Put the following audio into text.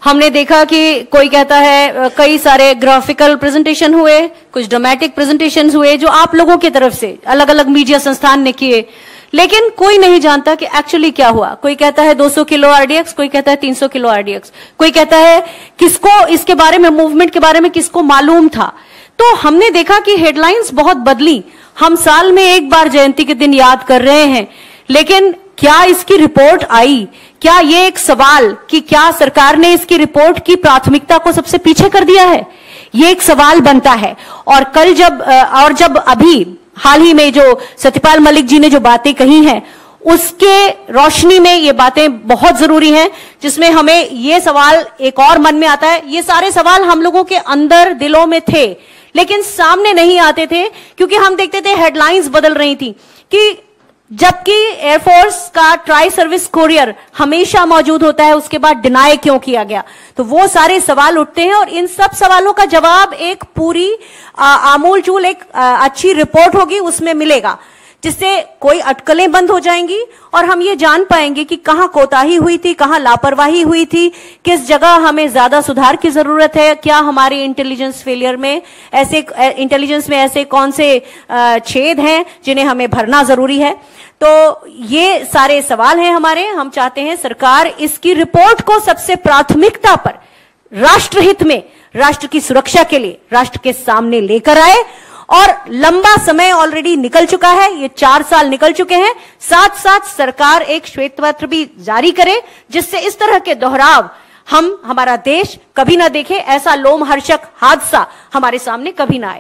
हमने देखा कि कोई कहता है कई सारे ग्राफिकल प्रेजेंटेशन हुए, कुछ ड्रामेटिक प्रेजेंटेशन हुए जो आप लोगों की तरफ से अलग अलग मीडिया संस्थान ने किए, लेकिन कोई नहीं जानता कि एक्चुअली क्या हुआ। कोई कहता है 200 किलो आरडीएक्स, कोई कहता है 300 किलो आरडीएक्स, कोई कहता है किसको इसके बारे में, मूवमेंट के बारे में किसको मालूम था। तो हमने देखा कि हेडलाइंस बहुत बदली। हम साल में एक बार जयंती के दिन याद कर रहे हैं, लेकिन क्या इसकी रिपोर्ट आई? क्या ये एक सवाल कि क्या सरकार ने इसकी रिपोर्ट की प्राथमिकता को सबसे पीछे कर दिया है, ये एक सवाल बनता है। और कल जब अभी हाल ही में जो सत्यपाल मलिक जी ने जो बातें कही हैं, उसके रोशनी में ये बातें बहुत जरूरी हैं, जिसमें हमें ये सवाल एक और मन में आता है। ये सारे सवाल हम लोगों के अंदर दिलों में थे, लेकिन सामने नहीं आते थे, क्योंकि हम देखते थे हेडलाइंस बदल रही थी कि जबकि एयरफोर्स का ट्राई सर्विस कोरियर हमेशा मौजूद होता है, उसके बाद डिनाई क्यों किया गया। तो वो सारे सवाल उठते हैं और इन सब सवालों का जवाब एक पूरी आमूल चूल एक अच्छी रिपोर्ट होगी, उसमें मिलेगा, जिससे कोई अटकलें बंद हो जाएंगी और हम ये जान पाएंगे कि कहां कोताही हुई थी, कहां लापरवाही हुई थी, किस जगह हमें ज्यादा सुधार की जरूरत है, क्या हमारे इंटेलिजेंस फेलियर में ऐसे कौन से छेद हैं जिन्हें हमें भरना जरूरी है। तो ये सारे सवाल हैं हमारे। हम चाहते हैं सरकार इसकी रिपोर्ट को सबसे प्राथमिकता पर राष्ट्रहित में, राष्ट्र की सुरक्षा के लिए राष्ट्र के सामने लेकर आए। और लंबा समय ऑलरेडी निकल चुका है, ये 4 साल निकल चुके हैं। साथ साथ सरकार एक श्वेत पत्र भी जारी करे, जिससे इस तरह के दोहराव हमारा देश कभी ना देखे, ऐसा लोमहर्षक हादसा हमारे सामने कभी ना आए।